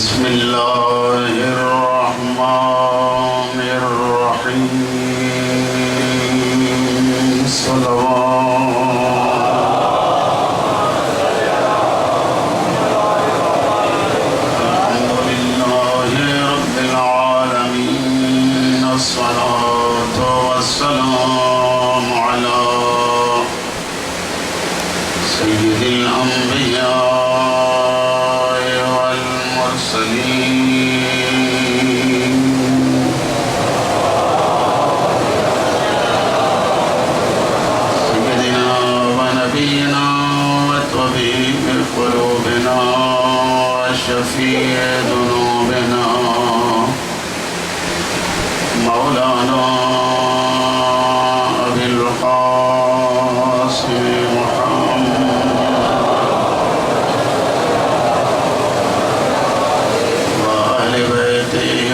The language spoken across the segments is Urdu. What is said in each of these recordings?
بسم الله الرحمن الرحيم صلوات الحمد لله رب العالمين الصلاة والسلام على سيد الأنبياء سيدنا ونبينا وطبيب قلوبنا وشفيع ذنوبنا مولانا أبي القاسم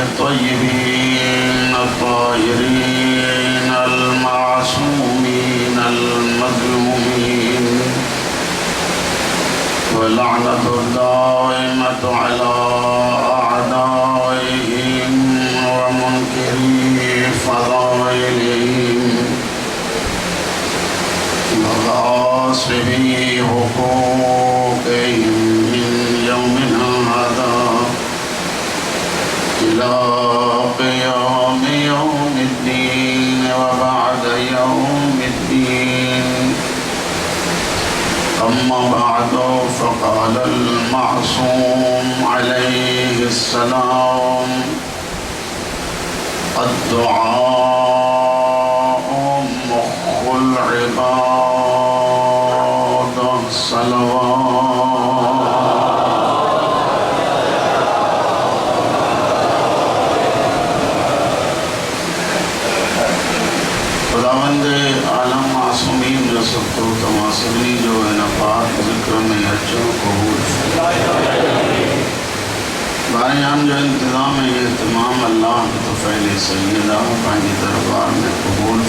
الطيبين الطاهرين المعصومين المظلومين واللعنة الدائمة على أعدائهم ومنكري فضائلهم وغاصبي حقوقهم من يومنا هذا إلى قيام يوم الدين وبعد يوم الدين. أما بعد فقال المعصوم عليه السلام: الدعاء مخ العباد. صلوات خداوند عالم معصومین جو سب کو تماسبنی جو ہے نفات ذکر میں اچھو قبول باریان جو انتظام ہے یہ تمام اللہ کی توفیل سیدہ پانی دربار میں قبول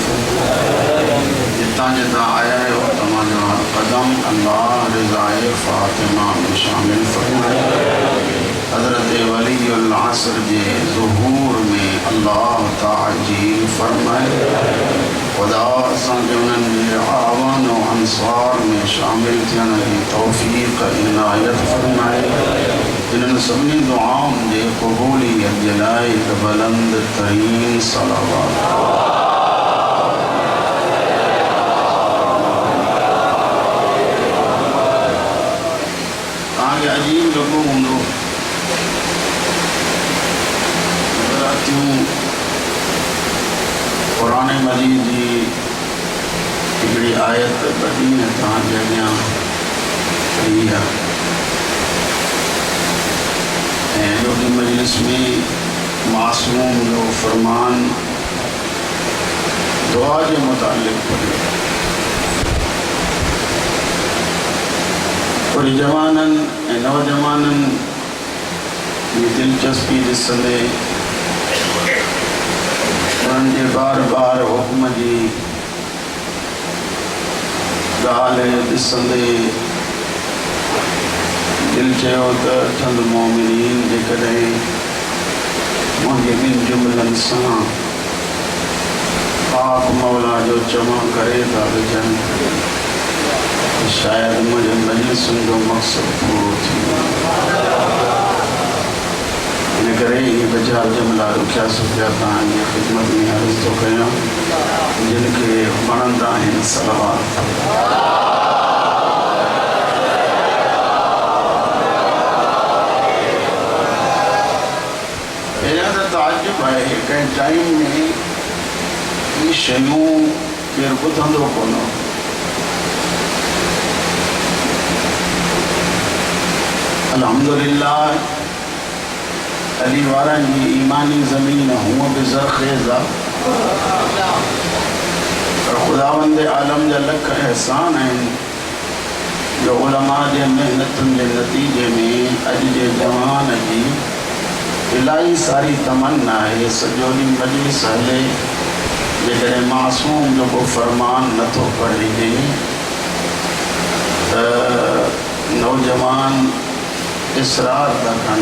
جتنا جتنا آیا ہے وہ تمام قدم اللہ رضائے فاطمہ میں شامل فرمائے. حضرت ولی العصر جے ظہور میں اللہ تعجیل فرمائے. خدا سان کے انہوں آوان و انصار میں شامل تھیاں کی توفیق عنایت فرمائے. جنہوں سبنی دعاؤں دے قبولیت جلائے بلند ترین صلوات. آگے عجیب لوگوں ہوں قرآن مجید جی ہکڑی آیت پڑھی ہے تاں جگیاں پڑھی ہے جو کہ مجلس میں معصوم جو فرمان دعا کے متعلق پڑھی اور جوانن نوجوانن یہ دلچسپی ڈسندے ان کے بار بار حکم جی گال ڈسندے دل چیو تو چند مومنین جے کڈیں مجھے بن جملن سان پاک مولا جو چمہ کرے تا وجن شاید مجھے مجلسن جو مقصد پورو تھی کرے یہ بجا جملہ رکھیا سکیا تاں یہ خدمت میں عرض تو کیا جن کے منندہ ہیں صلوات. ایجاد تعجب ہے کہ ٹائم میں یہ شیوں پھر بتندو کونو الحمدللہ علی وارن جی ایمانی زمین ہوں بزرخیزہ اور خداوند عالم جا لکھ احسان ہیں جو علماء جے محنتن جے نتیجے میں اج جے جوان جی الہی ساری تمنا ہے سجولی مجلس ہلے جے معصوم جو کو فرمان نہ تو پڑھے گئی نوجوان اصرار تکن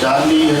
40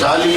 40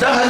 10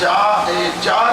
4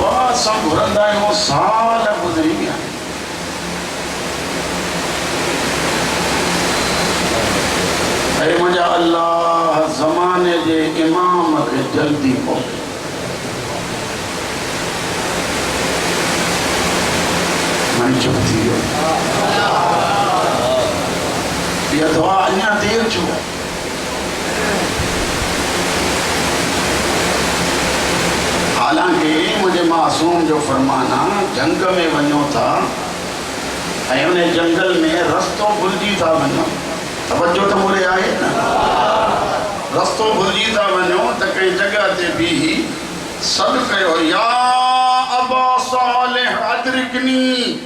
دعا سب گھرندہ ہے وہ سال گزری گیا اے مجھا اللہ زمانے جے امام کے جلدی پہنچے میں چپ تھی ہو یہ دعا انیا دیر چھو حالانکہ مجھے معصوم جو فرمانا جنگ میں ونیو تھا اے انہیں جنگل میں رستوں بھلجی تھا ونیو توجہ تو مورے آئے نا رستوں بھلجی تھا ونیو تا کئی جگہ تے بھی صدقے ہو یا ابا صالح ادرکنی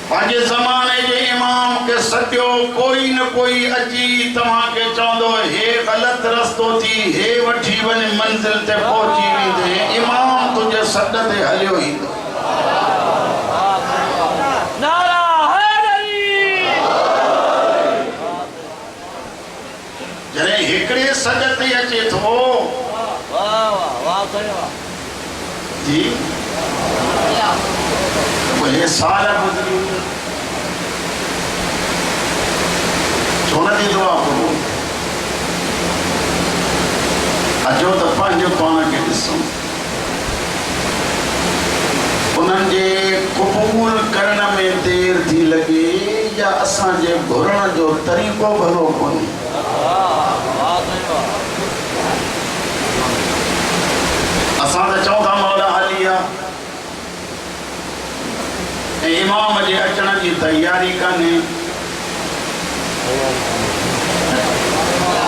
پانچے زمانے کے امام کے سٹیو کوئی نہ کوئی اچھی تمہاں کے چاندو ہے غلط رستو تھی ہے وٹھی ون منزل تے پہنچی بھی دے امام تجھے سٹتے حلیو ہی دو نعرہ حیدری جنہیں ہکڑے سجتے اچھے تھو واہ واہ جی یہ سالہ گزری چھوڑا دی دعا کرو اجو تا پانچو پانا کے دسوں انہاں جے قبول کرنا میں دیر تھی لگے یا اساں جے گھرنا جو طریقو بھلو کونی اساں تا چودہ مولا حلیہ امام جے اچھنا کی تیاری کرنے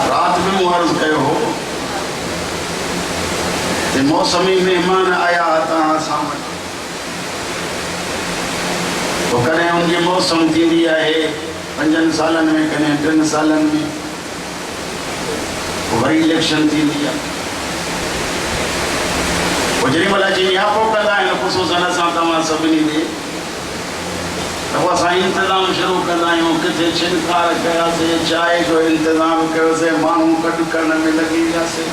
رات میں محرض کہے ہو تے موسمی مہمان آیا آتا سامنے تو کریں ان کے موسم تھی دیا ہے 5 سالن میں کریں 3 سالن میں وہی الیکشن تھی دیا وجری ملا چینی آپ کو کہتا ہے خصوصاً اساں تمام سبنی دے تو اساں انتظام شروع کرنا ہے کتے چھنکار کیا سے چائے جو انتظام کرو سے مانوں کٹ کرنے میں لگی جاسے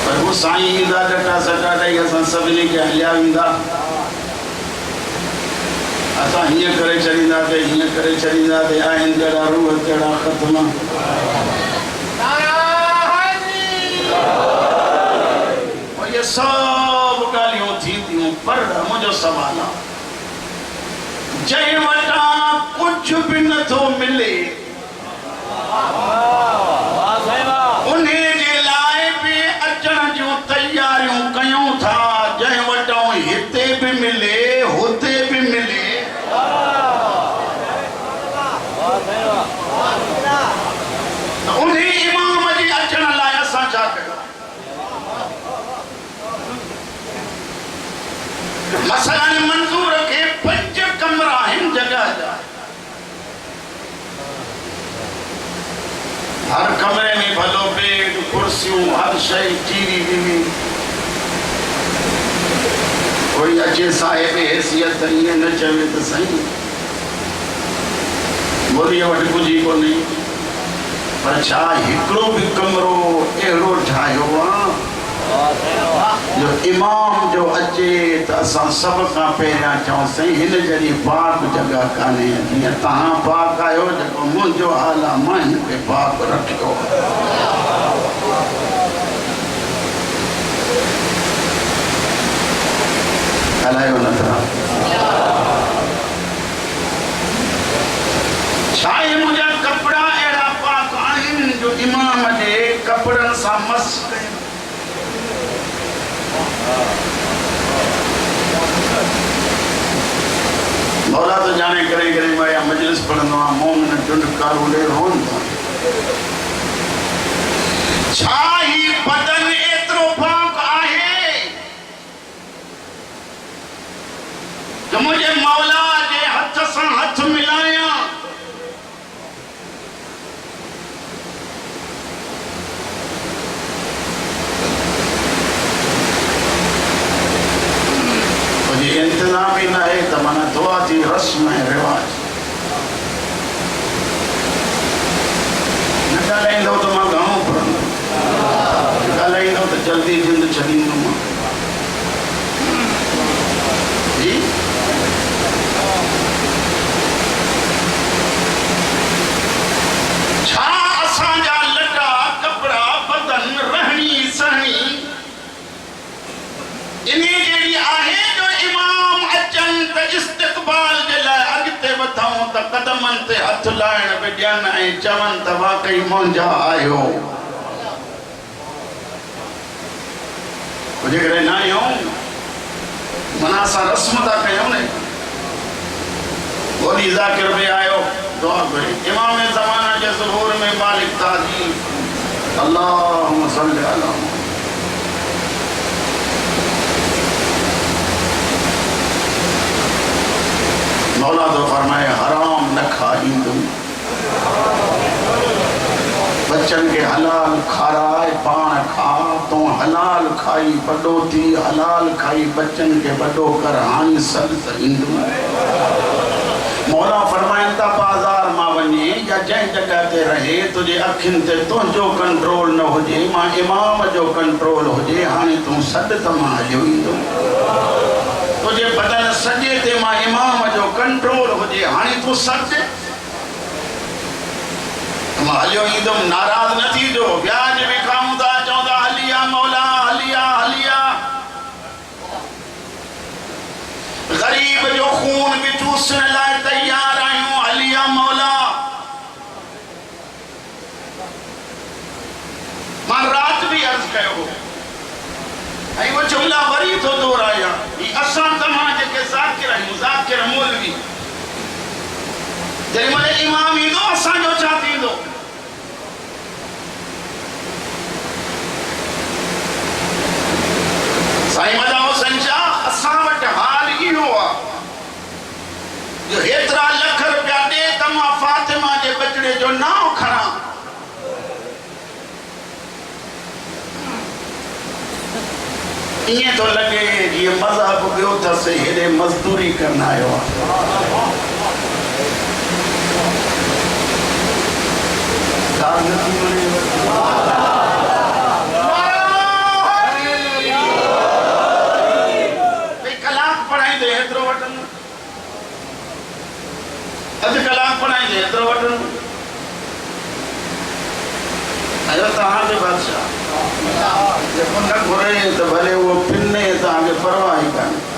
پر وہ سائیں دا ڈٹا سٹا دے اساں سبنی کے حلیہ ویندہ اساں ہی کرے چلی دے آئین جڑا روح جڑا ختمہ اور یہ سب گالیوں تھی دیوں پر مجھے سوالا جائے وٹا کچھ بھی نہ تو ملے انہیں جے لائے بھی اچھنا جو تیاریوں کیوں تھا جائے وٹا ہتے بھی ملے ہوتے بھی ملے انہیں امام جی اچھنا لائے سا چاہ کر مثلا منظور کے 5 کمرہ ہیں جگہ جا ہر کمرے میں بھلو بیڈ کرسیوں ہر شئی ٹیوی بھی کوئی اچھے صاحب حیثیت نہیں نہ چاہے تو صحیح بولیے وٹ کجی کو نہیں پر چاہ ہکڑو بھی کمرو اہرو ٹھائیو جو امام جو اچے تا اساں سب کا پہریاں چاہوں سہیں ہن جڑی پاک جگہ کانے ہیں تہاں پاک آئیو جگہ منجو حالا مہن پہ پاک رکھو علائیو نترہ چھائی مجھے کپڑا ایڑا پاک آئین جو امام دے کپڑا سا مس گئے مولا تو جانے کریں کریں میں مجلس پڑھنا مومن جنڈ کارو لے ہون تھا چھائی بدن اترو پاک آئے کہ مجھے مولا جے ہتھ سا ہتھ ملایا انتظام ہی نہ ہے تمنا دعا تھی رسم ہے رواج نہ لیں دو تو ماں گاؤں پر نہ لیں دو تو جلدی جلد چھڑی نما جی چھا اساں جا لٹا کپڑا بدن رہنی سہنی انہی جیڑی آہے جو امام اچن تا استقبال جلائے اگتے بتاؤں تا قدمن تے ہتھ لائن بڑیان آئے چون تا واقعی مونجا آئے ہو مجھے کرے نہ ہی ہوں مناسا رسم تا کہیں ہونے بولی ذاکر میں آئے ہو دعا کریں امام زمانہ کے ظہور میں مالک تعظیم اللہم صلی اللہ مولا تو فرمائے حرام نہ کھائی دوں بچن کے حلال کھارائے پان کھا تو حلال کھائی بڑو تھی حلال کھائی بچن کے بڑو کر ہانی سل سہندوں مولا فرمائے تا بازار ماں ونی یا جائیں جگہ تے رہے تجھے اکھن تے تو جو کنٹرول نہ ہو جے ماں امام جو کنٹرول ہو جے ہانی تو صد تمہا جو ہندوں تجھے بدن سجے تے ماں امام جو کنٹرول ہو جے ہانی تو صد مالیو ایدم ناراض نہ تھی جو بیاج میں کامدہ چودہ حلیہ مولا حلیہ حلیہ غریب جو خون بھی چوسنے لائے تیار آئیوں حلیہ مولا ماں رات بھی عرض کہے ہو ای وہ جملہ وری تو دور آیا یہ اسان تمہاں جے کے ذاکر آئیوں ذاکر مولوی جلی ملے امام ہی دو اسان جو چاہتی دو سائی مدہ حسین شاہ اسان وٹ حال ہی ہوا جو ہیترا لکھ روپیہ دے تمہا فاطمہ جے بچڑے جو ناؤ کھڑا یہ تو لگے یہ مذہب بیو تھا سے ہیرے مزدوری کرنا ہے کلاک پڑھائی دے ہیترو وطن ادھ کلاک پڑھائی دے ہیترو وطن ایو تہاں کے بادشاہ جب ان کا گھرے تو بھلے وہ پننے تہاں کے پرواہی کرنے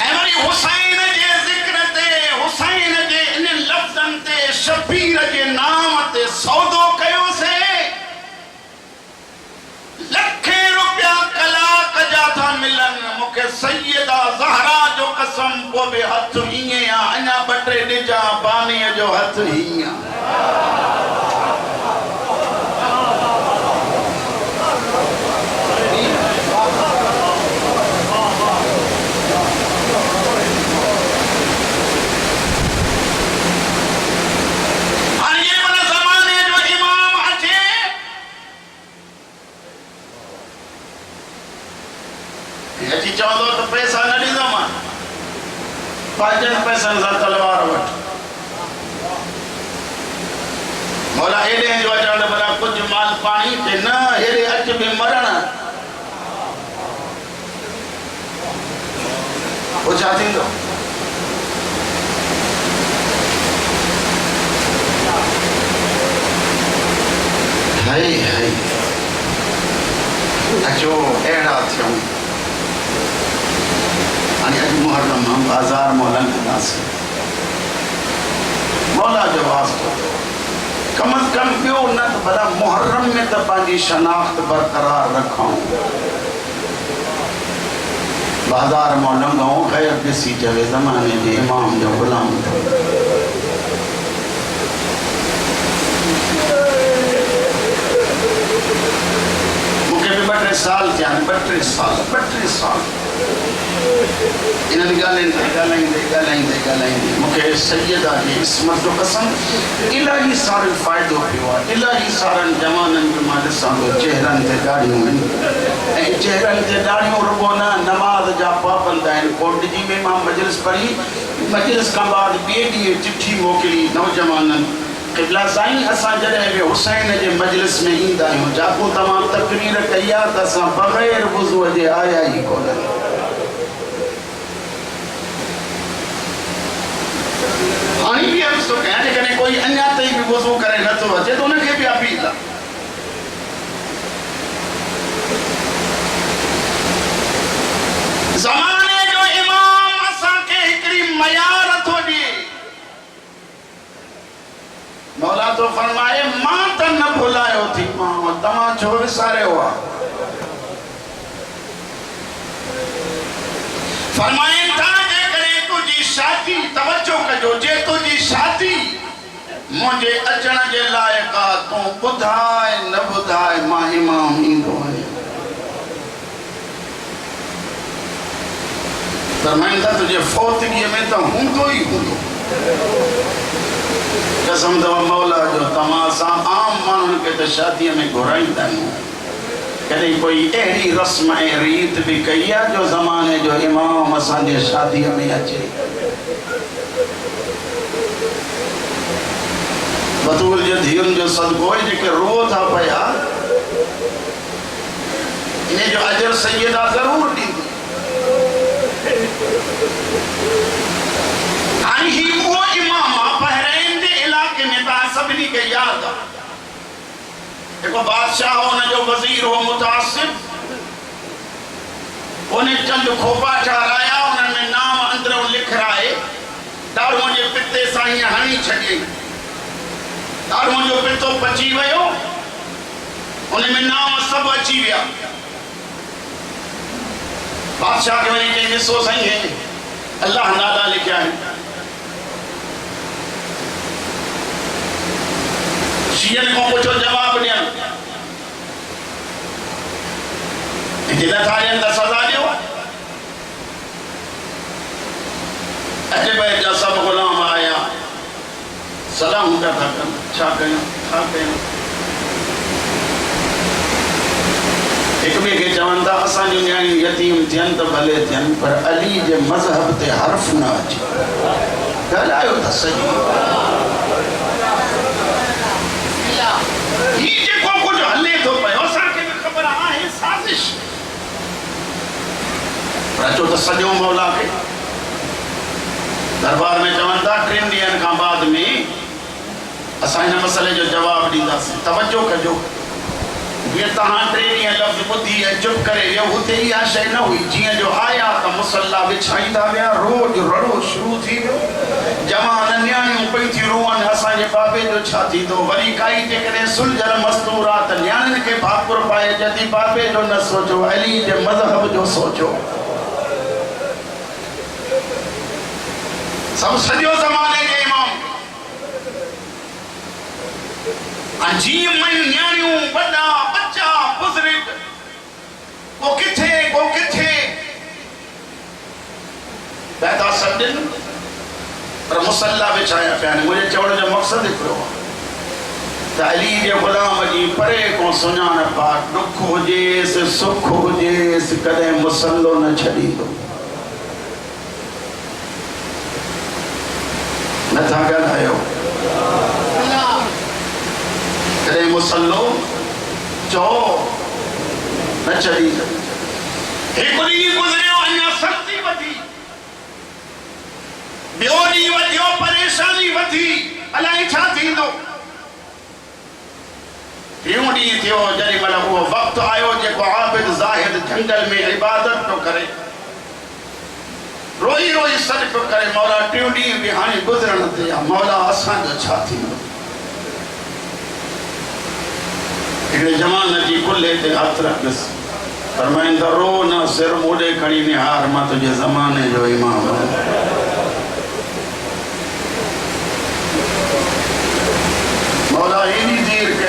ایمانی حسین جے ذکر تے حسین جے ان لفظن تے شبیر جے نام تے سودو کیوں سے لکھے روپیہ کلاک جاتا ملن مکہ سیدہ زہرا جو قسم کو بے ہتھ ہی انہا بٹرے نجا بانی جو ہتھ ہی چاہدو تو پیسہ نہ لی زمان پاجن پیسہ نظر تلوار وٹ مولا ایڈے ہیں جو اچھاڑ بڑا کچھ مال پانی تے نہ ایڈے اچھ بھی مرنا وہ چاہتی دو ہائی ہائی اچھو ایڈا تھے ہوں آنی اج محرم ہم بازار مولا ندا سے مولا جو واسطہ کم از کم پیو نہ تو بڑا محرم میں تبانی شناخت برقرار رکھاؤں بازار مولا گاؤں غیر بسی جوے زمانے میں امام جو غلام تھا مکہ بھی 32 سال تھے 32 سال انہاں گالائیں دے مکہ سیدہ جی اسمت جو قسم الہی سارے فائدو پیوا الہی سارن جوانن جو مالسان دو چہرن تے داڑیوں ہیں چہرن تے داڑیوں ربونا نماز جا پابند ہیں کوٹ جی میں ماں مجلس پڑھی مجلس کا بعد بیٹی چٹھی موکلی نوجوانن قبلہ سائیں اساں جڑے بھی حسین جے مجلس میں ایندا ہوں جاکو تمام تقریر کیا تے اساں بغیر وضو دے آیا ہی کون ہانی بھی ہم تو کہنے کہ کوئی انیا تے بھی وضو کرے نہ تو اچے تو انہیں بھی اپی لا زمانے جو امام اساں کے ہکری معیار ہو دی مولا تو فرمائے ماں تا نہ بھلائے ہوتی ماں تمام چھوڑ سارے ہوا فرمائے تھا جے کرے تجھی شادی توجہ کجو جے تجھی شادی مجھے اچن جے لائقہ تو بدھائے نہ بدھائے ماں امام ہی دو ہے فرمائے تھا تجھے فوتگی میں تو ہوں تو ہی ہوں قسم دو مولا جو تماسا عام مانن کے تو شادی میں گھرائی دائیں کہتے کوئی ایڑی رسم ریت بھی کیا جو زمانے جو امام اسان جے شادی میں اچھے بطول جو دھیون جو صدقوئی جے کہ رو تھا پیا انہیں جو عجر سیدہ ضرور دی آئی ہی وہ امامہ پہرین دے علاقے میں تا سبنی کے یاد ایک بادشاہ ہونا جو وزیر ہو متعصب انہیں چند کھوپا چارایا انہیں میں نام اندروں لکھ رہے داروں جے پتے سائیں ہنی چھگے داروں جو پتو پچی ویو انہیں میں نام سب اچھی ویا بادشاہ کے وجہ کے حصوں صحیح ہے اللہ نادا لکھا ہے شیعن کو پوچھو جواب دیا اتنا تھارین دا سزا دیو اجھے بھائی جا سب غلام آیا سلام کا تھا چھا کہیں ایک بھی کہ جوان دا اسان جو نیانی یتیم تھین تو بھلے تھین پر علی جے مذہب تے حرف نہ اچھے کل آئیو تا صحیح یہ جے کو کچھ حلے تو پہ ہو ساکے میں خبر آئے سازش رچو تا سجوں مولا کے دربار میں جوان دا کرنڈین کا بعد میں اسان مسئلے جو جواب دیتا سے توجہ کجو یہ تہاں ٹرینی ہے لفظ بدھی ہے چپ کرے یہ ہوتے ہی آشے نہ ہوئی جیئے جو آیا تا مسلح بچھائی دا گیا روج رڑو شروع تھی جوان نیانیوں پئی تھی روان حسان یہ بابے جو چھاتی دو ولی کائی تے کرے سلجر مستورات نیانن کے بھاپر پائے جدی بابے جو نہ سوچو علی جے مذہب جو سوچو سب سجو زمانے کے امام عجیب من نیانیوں بڑا بچہ بزرگ وہ کتھے پیدا سدن پر مسلح بچھایا پیانے مجھے چوڑ جو مقصد اکرو علی جے غلام جی پرے کو سنان پاک دکھ ہو جیس سکھ ہو جیس کدے مسلح نہ چھڑی دو نہ تھا گل آئے ہو کدے مسلح چو نہ چھڑی دو ایک دی گزرے ہو انیا سختی بدھی بیوڑی ودیو پریشانی ودھی علائی چھا تھی دو بیوڑی تھیو جری ملا وہ وقت آئیو جے کو عابد زاہد جنگل میں عبادت تو کرے روئی روئی سر پہ کرے مولا ٹیوڈی بہانی گزرن دیا مولا آسان جو چھا تھی دو ایک جمان جی کلے تے ہاتھ رکھس فرمائیں دا رو نہ سر موڑے کھڑی نہار ماں تجھے زمانے جو امام ہے مولا ہی نہیں دیر کے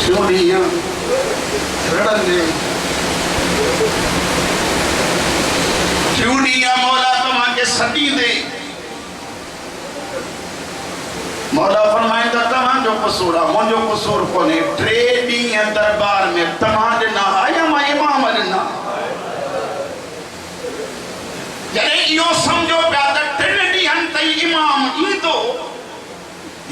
چھوڑیاں رڑن دے چھوڑیاں مولا تمہاں کے سٹی دے مولا فرمائیں دا تمہاں جو قصورا من جو قصور کونے ٹریڈی دربار میں تمہاں دے نہ آیا ماں امام دے نہ یعنی یہ سمجھو پیادا ٹریڈی ہن تی امام ای تو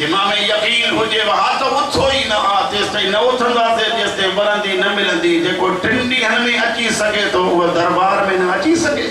امام یقین ہو جے وہاں تو اتھو ہی نہ آتیس تے نہ اتھندا سے جس تے برندی نہ ملندی جے کو ٹنڈی ہن میں اچھی سکے تو وہ دربار میں نہ اچھی سکے